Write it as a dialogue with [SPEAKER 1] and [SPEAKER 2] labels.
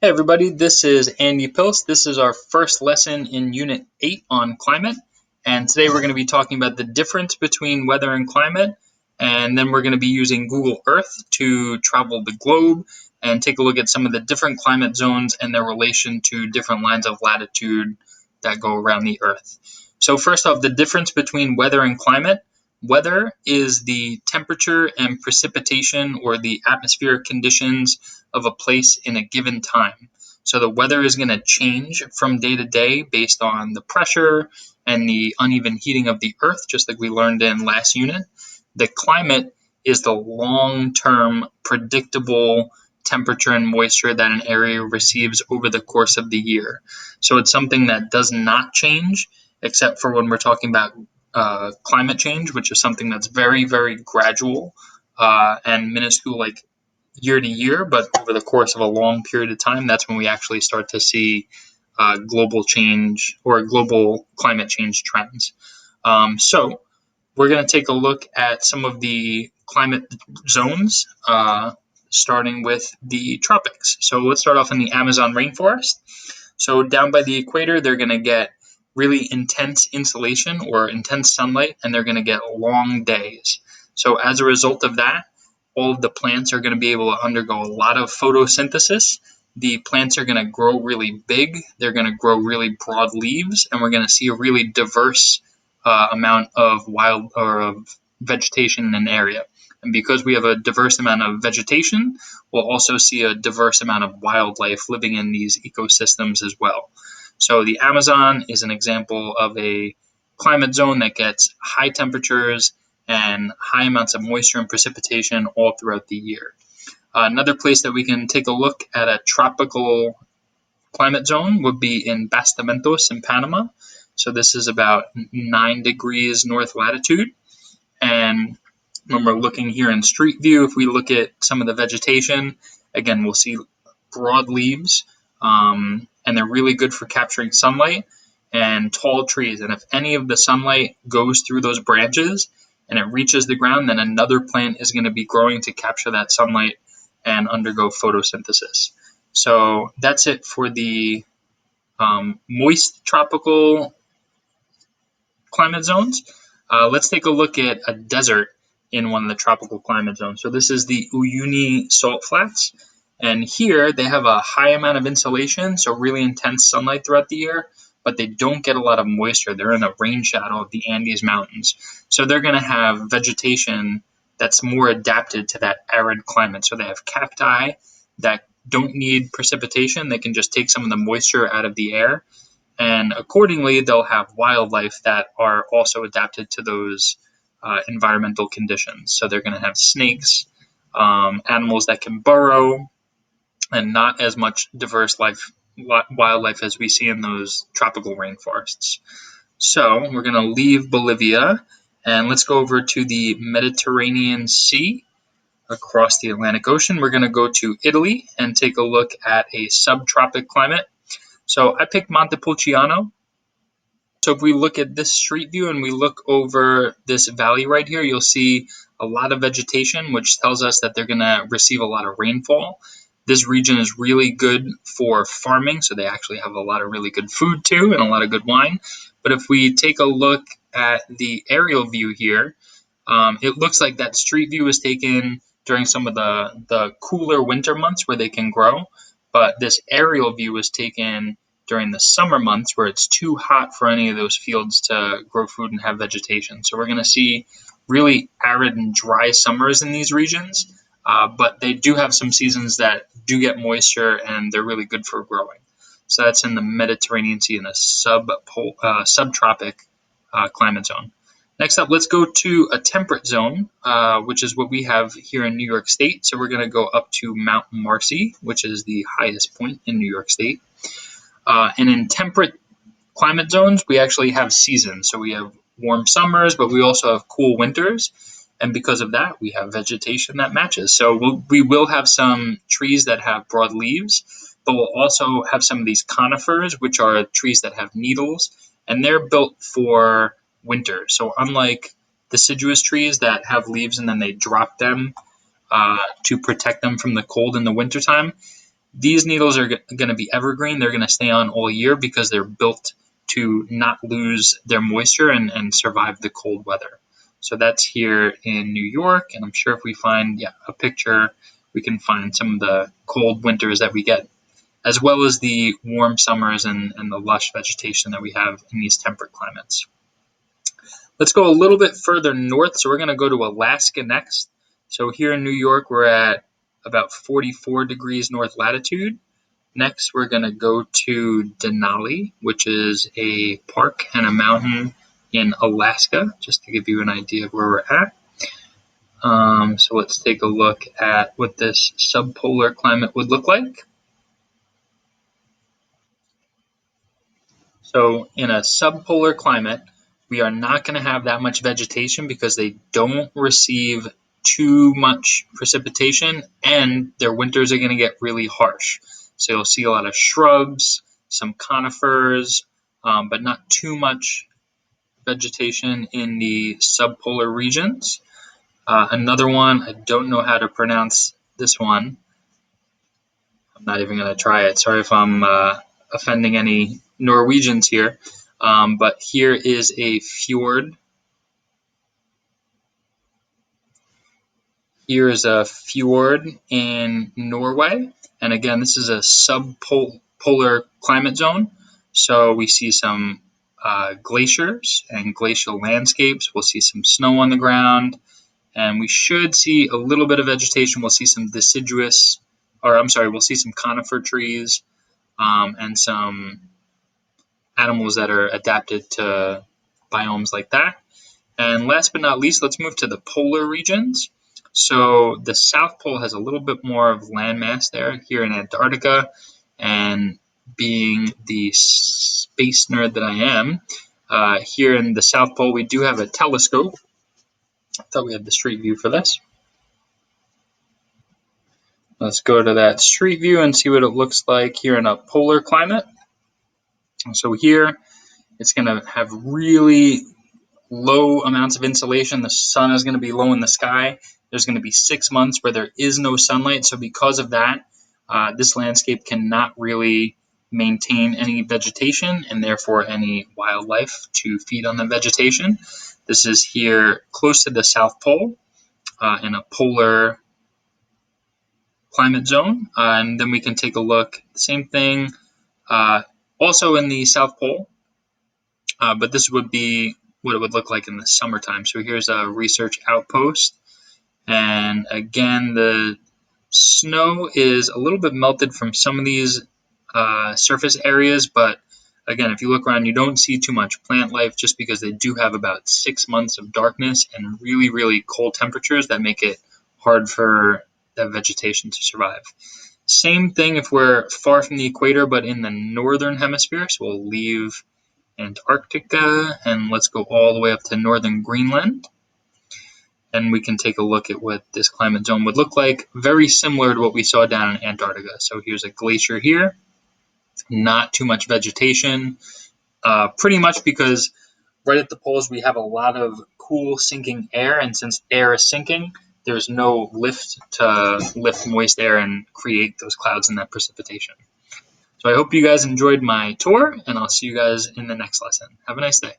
[SPEAKER 1] Hey everybody, this is Andy Pilst. This is our first lesson in Unit 8 on climate, and today we're going to be talking about the difference between weather and climate, and then we're going to be using Google Earth to travel the globe and take a look at some of the different climate zones and their relation to different lines of latitude that go around the Earth. So first off, the difference between weather and climate. Weather is the temperature and precipitation or the atmospheric conditions of a place in a given time. So the weather is going to change from day to day based on the pressure and the uneven heating of the earth, just like we learned in last unit. The climate is the long-term predictable temperature and moisture that an area receives over the course of the year. So it's something that does not change except for when we're talking about climate change, which is something that's very, very gradual and minuscule, like year to year, but over the course of a long period of time, that's when we actually start to see global change or global climate change trends. So we're going to take a look at some of the climate zones, starting with the tropics. So let's start off in the Amazon rainforest. So down by the equator, they're going to get really intense insolation or intense sunlight, and they're going to get long days. So as a result of that, all of the plants are going to be able to undergo a lot of photosynthesis. The plants are going to grow really big. They're going to grow really broad leaves, and we're going to see a really diverse amount of wild or of vegetation in an area. And because we have a diverse amount of vegetation, we'll also see a diverse amount of wildlife living in these ecosystems as well. So the Amazon is an example of a climate zone that gets high temperatures and high amounts of moisture and precipitation all throughout the year. Another place that we can take a look at a tropical climate zone would be in Pastamentos in Panama. So this is about 9 degrees north latitude. And when we're looking here in street view, if we look at some of the vegetation, again, we'll see broad leaves, and they're really good for capturing sunlight, and tall trees. And if any of the sunlight goes through those branches and it reaches the ground, then another plant is going to be growing to capture that sunlight and undergo photosynthesis. So that's it for the moist tropical climate zones. Let's take a look at a desert in one of the tropical climate zones. So this is the Uyuni Salt Flats. And here they have a high amount of insolation, so really intense sunlight throughout the year, but they don't get a lot of moisture. They're in the rain shadow of the Andes Mountains. So they're going to have vegetation that's more adapted to that arid climate. So they have cacti that don't need precipitation. They can just take some of the moisture out of the air. And accordingly, they'll have wildlife that are also adapted to those environmental conditions. So they're going to have snakes, animals that can burrow, and not as much diverse wildlife as we see in those tropical rainforests. So we're going to leave Bolivia and let's go over to the Mediterranean Sea across the Atlantic Ocean. We're going to go to Italy and take a look at a subtropic climate. So I picked Montepulciano. So if we look at this street view and we look over this valley right here, you'll see a lot of vegetation, which tells us that they're going to receive a lot of rainfall. This region is really good for farming, so they actually have a lot of really good food too and a lot of good wine. But if we take a look at the aerial view here, it looks like that street view was taken during some of the cooler winter months where they can grow. But this aerial view was taken during the summer months where it's too hot for any of those fields to grow food and have vegetation. So we're going to see really arid and dry summers in these regions, but they do have some seasons that do get moisture and they're really good for growing. So that's in the Mediterranean Sea in a subtropic climate zone. Next up, let's go to a temperate zone, which is what we have here in New York State. So we're going to go up to Mount Marcy, which is the highest point in New York State. And in temperate climate zones, we actually have seasons. So we have warm summers, but we also have cool winters. And because of that, we have vegetation that matches. So we will have some trees that have broad leaves, but we'll also have some of these conifers, which are trees that have needles, and they're built for winter. So unlike deciduous trees that have leaves and then they drop them to protect them from the cold in the wintertime, These needles are going to be evergreen. They're going to stay on all year because they're built to not lose their moisture and survive the cold weather. So that's here in New York, and I'm sure if we find a picture, we can find some of the cold winters that we get, as well as the warm summers and the lush vegetation that we have in these temperate climates. Let's go a little bit further north. So we're going to go to Alaska next. So here in New York, we're at about 44 degrees north latitude. Next, we're going to go to Denali, which is a park and a mountain in Alaska, just to give you an idea of where we're at. So let's take a look at what this subpolar climate would look like. So in a subpolar climate, we are not going to have that much vegetation because they don't receive too much precipitation, and their winters are going to get really harsh. So you'll see a lot of shrubs, some conifers, but not too much vegetation in the subpolar regions. Another one, I don't know how to pronounce this one. I'm not even going to try it. Sorry if I'm offending any Norwegians here. But here is a fjord. Here is a fjord in Norway. And again, this is a subpolar climate zone. So we see some glaciers and glacial landscapes. We'll see some snow on the ground. And we should see a little bit of vegetation. We'll see some we'll see some conifer trees and some animals that are adapted to biomes like that. And last but not least, let's move to the polar regions. So the South Pole has a little bit more of landmass there here in Antarctica. And being the space nerd that I am, here in the South Pole, we do have a telescope. I thought we had the street view for this. Let's go to that street view and see what it looks like here in a polar climate. So here, it's going to have really low amounts of insolation. The sun is going to be low in the sky. There's going to be 6 months where there is no sunlight. So because of that, this landscape cannot really maintain any vegetation and therefore any wildlife to feed on the vegetation. This is here close to the South Pole in a polar climate zone. And then we can take a look, same thing, also in the South Pole, but this would be what it would look like in the summertime. So here's a research outpost. And again, the snow is a little bit melted from some of these surface areas, but again, if you look around, you don't see too much plant life just because they do have about 6 months of darkness and really, really cold temperatures that make it hard for that vegetation to survive. Same thing if we're far from the equator, but in the northern hemisphere. So we'll leave Antarctica and let's go all the way up to northern Greenland. And we can take a look at what this climate zone would look like. Very similar to what we saw down in Antarctica. So here's a glacier here. Not too much vegetation. Pretty much because right at the poles we have a lot of cool sinking air. And since air is sinking, there's no lift to lift moist air and create those clouds and that precipitation. So I hope you guys enjoyed my tour, and I'll see you guys in the next lesson. Have a nice day.